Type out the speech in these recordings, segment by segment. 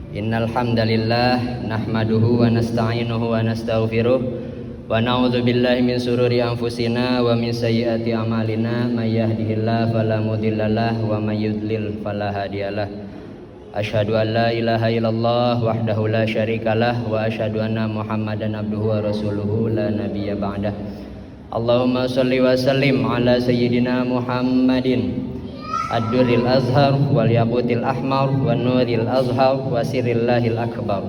Innal hamdalillah nahmaduhu wa nasta'inuhu wa nastaghfiruh wa na'udzu billahi min shururi anfusina wa min sayyiati a'malina may yahdihillahu fala mudhillalah wa may yudlil fala hadiyalah. Asyhadu an la ilaha illallah wahdahu la syarikalah wa asyhadu anna Muhammadan abduhu wa rasuluhu la nabiyya ba'dah. Allahumma shalli wa sallim ala sayyidina Muhammadin ad-durril azhar wal yaqutil ahmar wan nuril azhar wa sirrillahil akbar.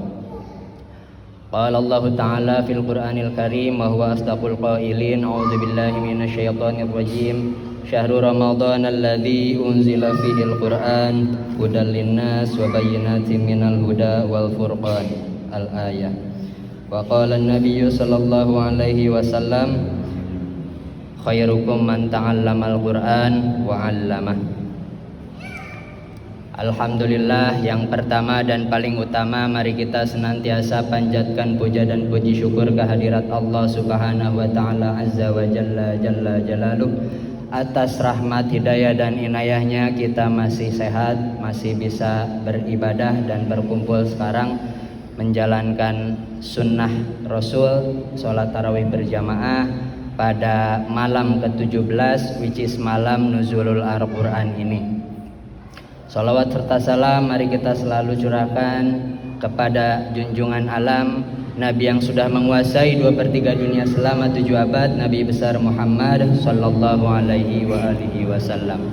Qala Allah ta'ala fil Qur'anil Karim wa huwa asdaqul qailin. A'udzu billahi minasy syaithanir rajim. Syahrul Ramadan alladzi unzila fihil Qur'an hudal linnas wa bayyinatin minal huda wal furqan. Al-ayah. Wa qala an-nabiyyu sallallahu alaihi wasallam khairukum man ta'allamal Qur'an wa 'allamah. Alhamdulillah, yang pertama dan paling utama mari kita senantiasa panjatkan puja dan puji syukur kehadirat Allah Subhanahu wa taala azza wa jalla jalaluh. Atas rahmat, hidayah dan inayahnya kita masih sehat, masih bisa beribadah dan berkumpul sekarang menjalankan sunnah Rasul, sholat tarawih berjamaah pada malam ke-17 which is malam nuzulul Al-Quran ini. Salawat serta salam mari kita selalu curahkan kepada junjungan alam, Nabi yang sudah menguasai 2/3 dunia selama 7 abad, Nabi besar Muhammad sallallahu alaihi wa alihi wasallam.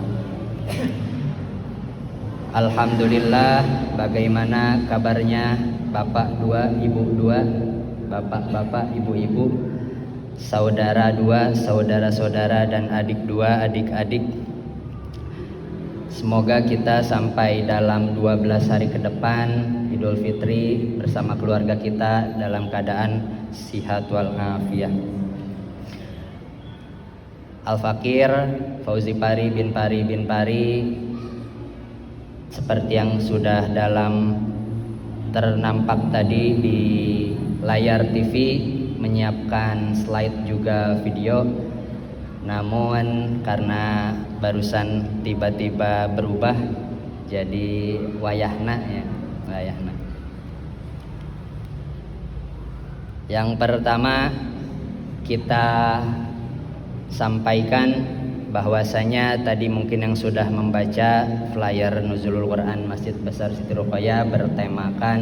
Alhamdulillah, bagaimana kabarnya Bapak 2, Ibu 2, Bapak-bapak, Ibu-ibu, saudara 2, saudara-saudara dan adik 2, adik-adik. Semoga kita sampai dalam 12 hari ke depan Idul Fitri bersama keluarga kita dalam keadaan sihat wal afiyah. Al-Fakir Fauzi Pari bin Pari seperti yang sudah dalam ternampak tadi di layar TV menyiapkan slide juga video. Namun karena barusan tiba-tiba berubah jadi wayahna. Yang pertama kita sampaikan bahwasanya tadi mungkin yang sudah membaca flyer Nuzulul Quran Masjid Besar Siti Ruqayyah bertemakan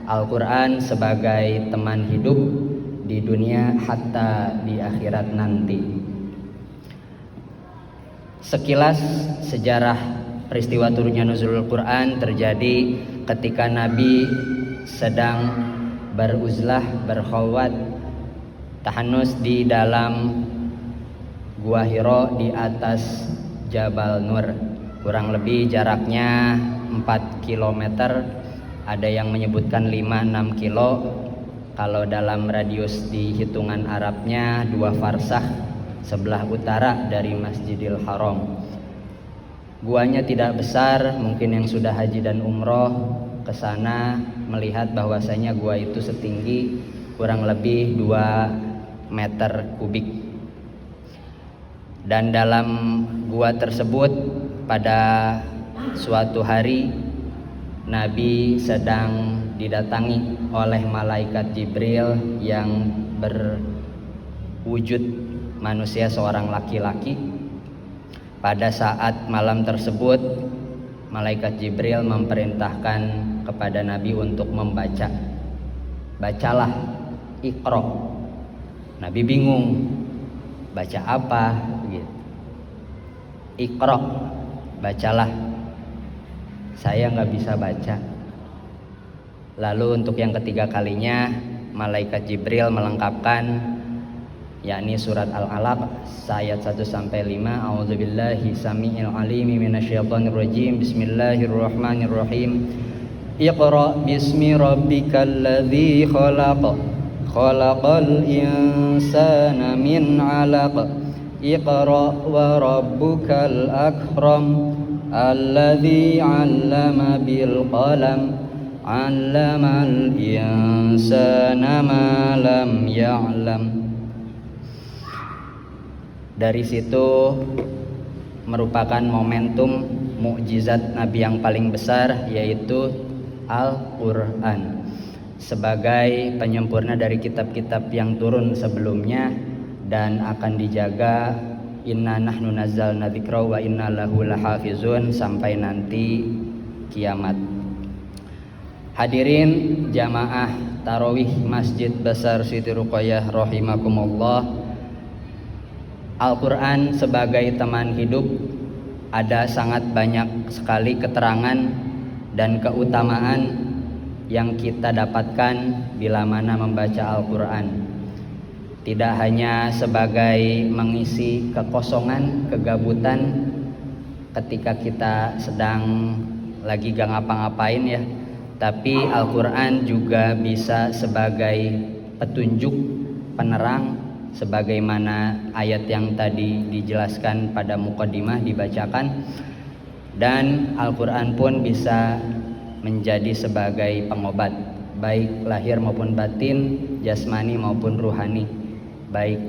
Al-Quran sebagai teman hidup di dunia hatta di akhirat nanti. Sekilas sejarah peristiwa turunnya Nuzulul Quran terjadi ketika Nabi sedang beruzlah, berkhalwat, tahanus di dalam Gua Hiro di atas Jabal Nur. Kurang lebih jaraknya 4 km, ada yang menyebutkan 5-6 kilo. Kalau dalam radius di hitungan Arabnya 2 farsakh sebelah utara dari Masjidil Haram. Guanya tidak besar, mungkin yang sudah haji dan umroh ke sana melihat bahwasanya gua itu setinggi kurang lebih 2 meter kubik. Dan dalam gua tersebut pada suatu hari Nabi sedang didatangi oleh malaikat Jibril yang berwujud manusia, seorang laki-laki. Pada saat malam tersebut malaikat Jibril memerintahkan kepada Nabi untuk membaca. Bacalah, Iqra. Nabi bingung, baca apa gitu. Iqra, bacalah. Saya nggak bisa baca. Lalu untuk yang ketiga kalinya malaikat Jibril melengkapkan, yakni surat Al-Alaq ayat 1-5. A'udzubillahi samii'il 'aliim minasyaitonir rajim. Bismillahirrahmanirrahim. Iqra bismi rabbikal ladzi khalaq. Khalaqal insana min 'alaq. Iqra wa rabbukal akram. Alladzi 'allama bil qalam. 'Allamal insana ma lam ya'lam. Dari situ merupakan momentum mukjizat Nabi yang paling besar, yaitu Al-Quran sebagai penyempurna dari kitab-kitab yang turun sebelumnya dan akan dijaga inna nahnu nazzalna dzikra wa inna lahu lahafizun sampai nanti kiamat. Hadirin jamaah tarawih Masjid Besar Siti Ruqayyah rahimakumullah, Al-Quran sebagai teman hidup ada sangat banyak sekali keterangan dan keutamaan yang kita dapatkan bila mana membaca Al-Quran. Tidak hanya sebagai mengisi kekosongan, kegabutan ketika kita sedang lagi gak ngapa-ngapain ya, tapi Al-Quran juga bisa sebagai petunjuk, penerang, sebagaimana ayat yang tadi dijelaskan pada muqaddimah dibacakan, dan Al-Quran pun bisa menjadi sebagai pengobat baik lahir maupun batin, jasmani maupun ruhani, baik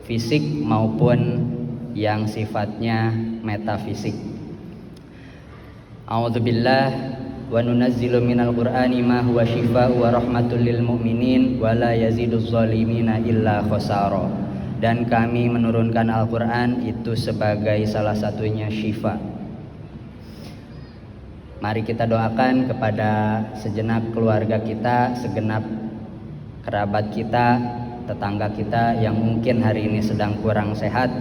fisik maupun yang sifatnya metafisik. A'udzubillah wa nunazzilu minal qur'ani ma huwa syifaa'un wa rahmatul lil mu'minin wa la yaziduz zalimina illa khasara. Dan kami menurunkan Al-Quran itu sebagai salah satunya syifa. Mari kita doakan kepada segenap keluarga kita, segenap kerabat kita, tetangga kita yang mungkin hari ini sedang kurang sehat.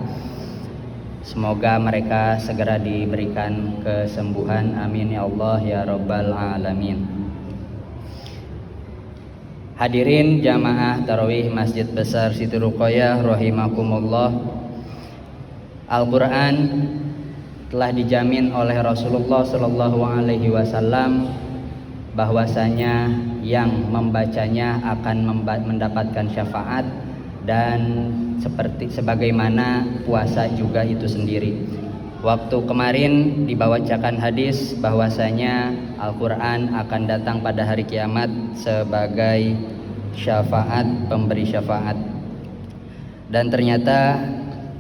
Semoga mereka segera diberikan kesembuhan. Amin ya Allah ya Rabbal Alamin. Hadirin jamaah tarawih Masjid Besar Siti Ruqayyah rahimakumullah, Al-Quran telah dijamin oleh Rasulullah Shallallahu Alaihi Wasallam bahwasanya yang membacanya akan mendapatkan syafaat, dan sebagaimana puasa juga itu sendiri. Waktu kemarin dibawakan hadis bahwasanya Al-Quran akan datang pada hari kiamat sebagai syafaat, pemberi syafaat. Dan ternyata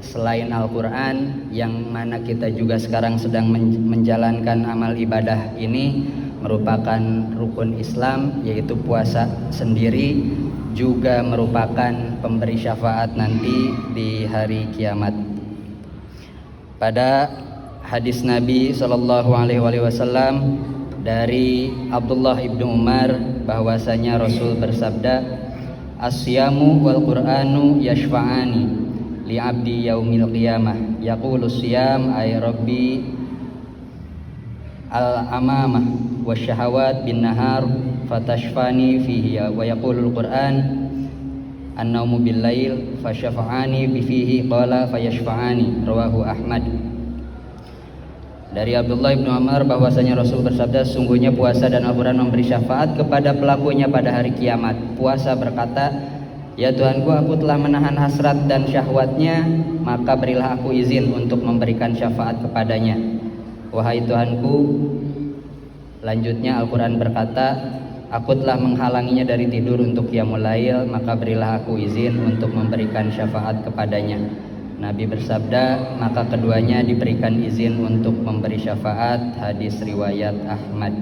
selain Al-Quran yang mana kita juga sekarang sedang menjalankan amal ibadah ini merupakan rukun Islam, yaitu puasa sendiri juga merupakan pemberi syafaat nanti di hari kiamat. Pada hadis Nabi Shallallahu Alaihi Wasallam dari Abdullah ibnu Umar bahwasanya Rasul bersabda, "As-siyamu wal Qur'anu yashfa'ani li 'abdi yaumil qiyamah yaqulu siyam ay rabbi al-amamah wasyahawat bin nahar fatashfani fihi wa yaqulul Qur'an an-naumu bil lail fasyafa'ani bi fihi qala fayashfa'ani." Rawahu Ahmad. Dari Abdullah bin Umar bahwasanya Rasul bersabda, sungguhnya puasa dan Al-Quran memberi syafaat kepada pelakunya pada hari kiamat. Puasa berkata, "Ya Tuhanku, aku telah menahan hasrat dan syahwatnya, maka berilah aku izin untuk memberikan syafaat kepadanya." Wahai Tuhanku, lanjutnya Al-Quran berkata, "Aku telah menghalanginya dari tidur untuk qiyamul lail, maka berilah aku izin untuk memberikan syafaat kepadanya." Nabi bersabda, maka keduanya diberikan izin untuk memberi syafaat. Hadis riwayat Ahmad.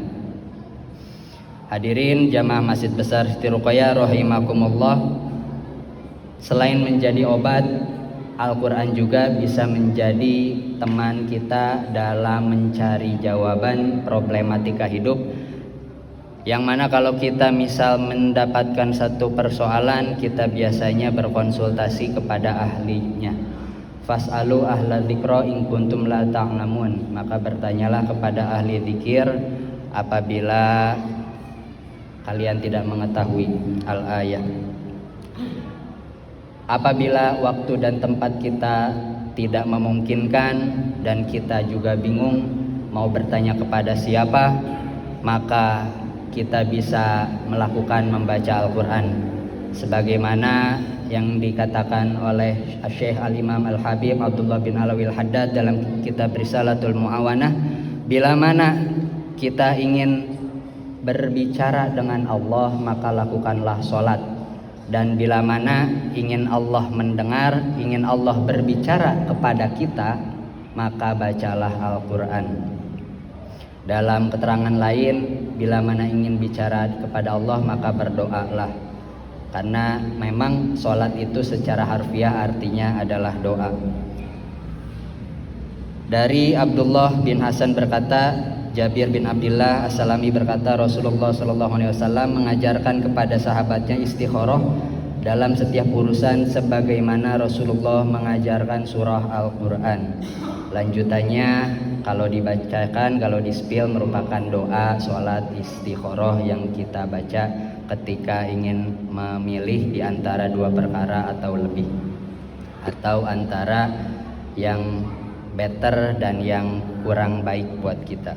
Hadirin jamaah Masjid Besar Siti Ruqayyah rahimakumullah, selain menjadi obat, Al-Quran juga bisa menjadi teman kita dalam mencari jawaban problematika hidup, yang mana kalau kita misal mendapatkan satu persoalan, kita biasanya berkonsultasi kepada ahlinya. Fas'alu ahla dzikra in kuntum la ta'lamun, maka bertanyalah kepada ahli zikir apabila kalian tidak mengetahui. Al-ayah. Apabila waktu dan tempat kita tidak memungkinkan dan kita juga bingung mau bertanya kepada siapa, maka kita bisa melakukan membaca Al-Quran sebagaimana yang dikatakan oleh Syekh Al-Imam Al-Habib Abdullah bin Alawi Al-Haddad dalam kitab Risalatul Mu'awanah. Bila mana kita ingin berbicara dengan Allah, maka lakukanlah sholat. Dan bila mana ingin Allah mendengar, ingin Allah berbicara kepada kita, maka bacalah Al-Quran. Dalam keterangan lain, bila mana ingin bicara kepada Allah maka berdoalah. Karena memang sholat itu secara harfiah artinya adalah doa. Dari Abdullah bin Hasan berkata, Jabir bin Abdullah As-Salami berkata, Rasulullah SAW mengajarkan kepada sahabatnya istikharah dalam setiap urusan sebagaimana Rasulullah mengajarkan surah Al-Quran. Lanjutannya kalau dibacakan, kalau di-spill merupakan doa sholat istikharah yang kita baca ketika ingin memilih di antara dua perkara atau lebih, atau antara yang better dan yang kurang baik buat kita.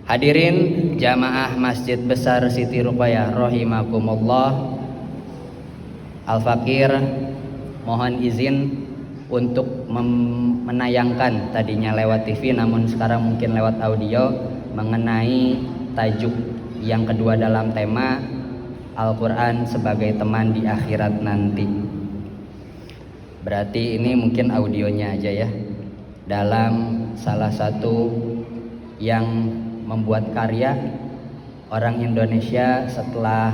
Hadirin jamaah Masjid Besar Siti Ruqayyah rahimakumullah. Al-Fakir mohon izin untuk menayangkan, tadinya lewat TV namun sekarang mungkin lewat audio, mengenai tajuk yang kedua dalam tema Al-Quran sebagai teman di akhirat nanti. Berarti ini mungkin audionya aja ya. Dalam salah satu yang membuat karya orang Indonesia setelah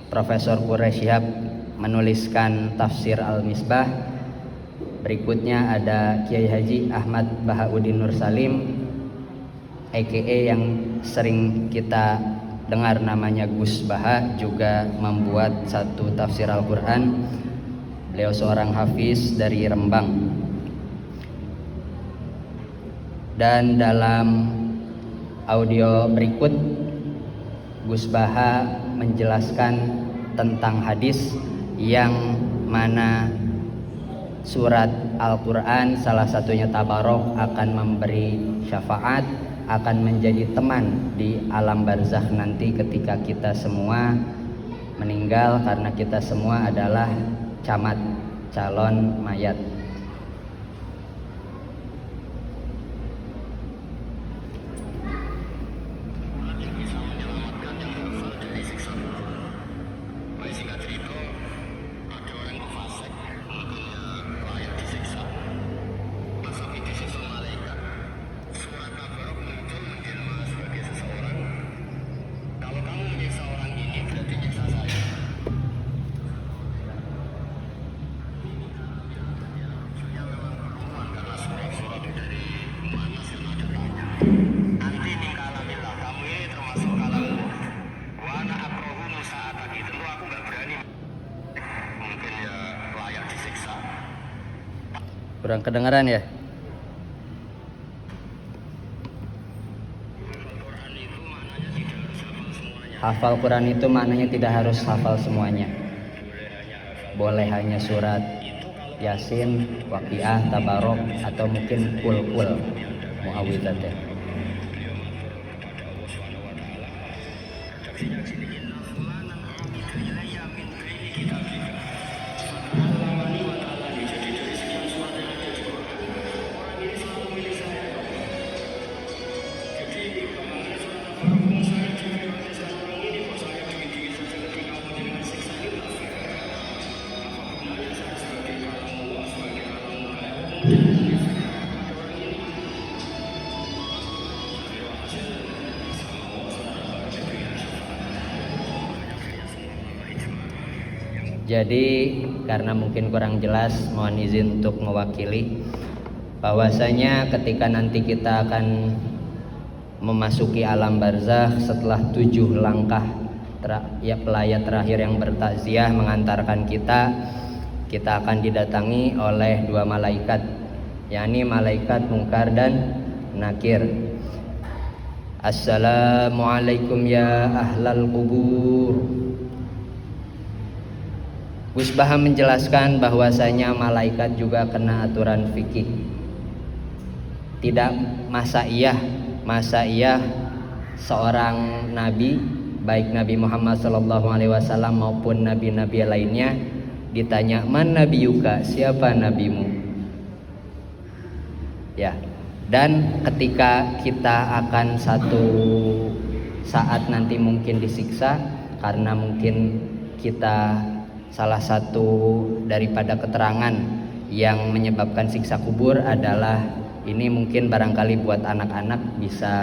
Profesor Quraish Shihab menuliskan tafsir Al-Misbah, berikutnya ada Kiai Haji Ahmad Bahauddin Nur Salim aka yang sering kita dengar namanya Gus Baha, juga membuat satu tafsir Al-Quran. Beliau seorang hafiz dari Rembang. Dan dalam audio berikut Gus Baha menjelaskan tentang hadis yang mana surat Al-Quran salah satunya Tabarok akan memberi syafaat, akan menjadi teman di alam barzakh nanti ketika kita semua meninggal, karena kita semua adalah camat, calon mayat. Kurang kedengaran ya? Hafal Quran itu maknanya tidak harus hafal semuanya. Boleh hanya surat Yasin, Waqiah, Tabarok, atau mungkin kul Muawwidzat ya. Jadi karena mungkin kurang jelas, mohon izin untuk mewakili bahwasanya ketika nanti kita akan memasuki alam barzakh setelah 7 langkah pelayat terakhir yang bertakziah mengantarkan kita akan didatangi oleh 2 malaikat, yakni malaikat Munkar dan Nakir. Assalamualaikum ya ahlal kubur. Gus Baha menjelaskan bahwasanya malaikat juga kena aturan fikih. Tidak masa iya seorang nabi, baik Nabi Muhammad SAW maupun nabi-nabi lainnya, ditanya man nabiyuka, siapa nabimu? Ya. Dan ketika kita akan satu saat nanti mungkin disiksa karena mungkin kita salah satu daripada keterangan yang menyebabkan siksa kubur adalah Ini mungkin barangkali buat anak-anak bisa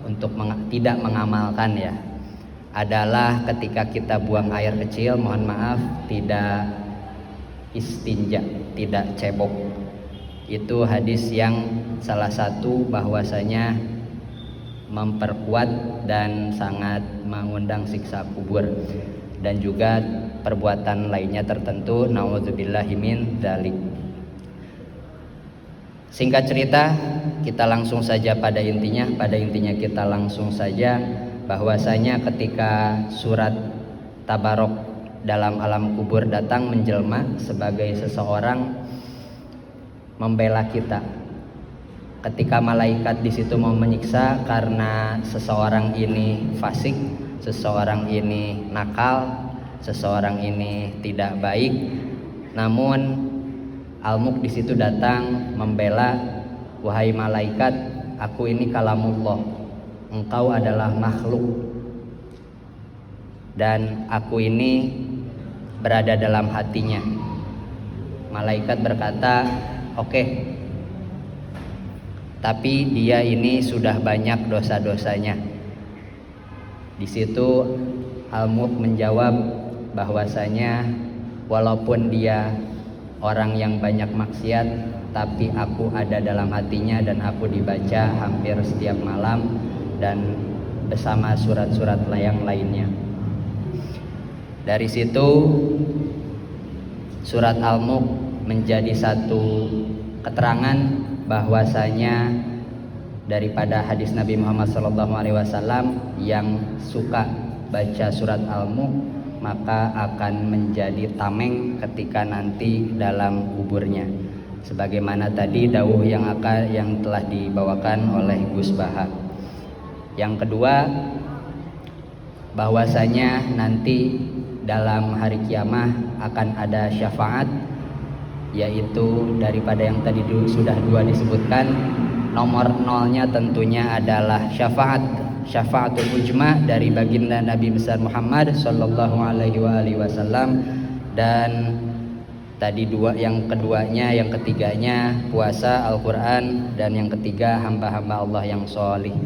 untuk tidak mengamalkan ya, adalah ketika kita buang air kecil, mohon maaf, tidak istinja, tidak cebok. Itu hadis yang salah satu bahwasanya memperkuat dan sangat mengundang siksa kubur, dan juga perbuatan lainnya tertentu, naudzubillahi min dzalik. Singkat cerita, kita langsung saja pada intinya. Pada intinya kita langsung saja bahwasanya ketika surat Tabarok dalam alam kubur datang menjelma sebagai seseorang membela kita. Ketika malaikat di situ mau menyiksa karena seseorang ini fasik, seseorang ini nakal, seseorang ini tidak baik, namun Al-Mulk di situ datang membela, wahai malaikat, aku ini kalamullah, engkau adalah makhluk, dan aku ini berada dalam hatinya. Malaikat berkata, oke, tapi dia ini sudah banyak dosa-dosanya. Di situ Al-Mulk menjawab bahwasanya walaupun dia orang yang banyak maksiat, tapi aku ada dalam hatinya dan aku dibaca hampir setiap malam dan bersama surat-surat yang lainnya. Dari situ surat Al-Mulk menjadi satu keterangan bahwasanya daripada hadis Nabi Muhammad SAW yang suka baca surat Al-Mulk maka akan menjadi tameng ketika nanti dalam kuburnya, sebagaimana tadi dawuh yang telah dibawakan oleh Gus Baha. Yang kedua, bahwasanya nanti dalam hari kiamah akan ada syafaat, yaitu daripada yang tadi sudah dua disebutkan. Nomor 0-nya tentunya adalah syafaatul ujma dari baginda Nabi besar Muhammad sallallahu alaihi wasallam, dan tadi yang ketiganya puasa Al-Qur'an, dan yang ketiga hamba-hamba Allah yang sholih,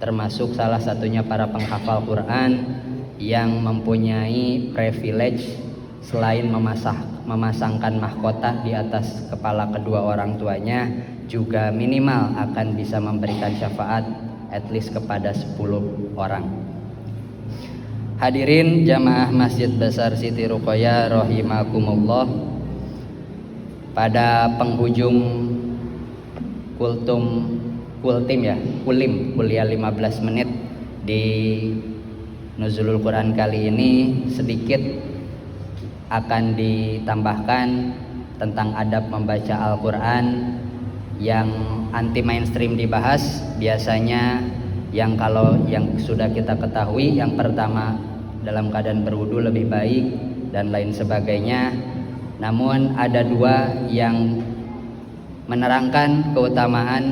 termasuk salah satunya para penghafal Quran yang mempunyai privilege selain memasangkan mahkota di atas kepala kedua orang tuanya, juga minimal akan bisa memberikan syafaat at least kepada 10 orang. Hadirin jamaah Masjid Besar Siti Ruqayyah rahimakumullah, pada penghujung kuliah 15 menit di Nuzulul Quran kali ini sedikit akan ditambahkan tentang adab membaca Al-Quran yang anti mainstream dibahas. Biasanya yang sudah kita ketahui, yang pertama dalam keadaan berwudu lebih baik dan lain sebagainya. Namun ada dua yang menerangkan keutamaan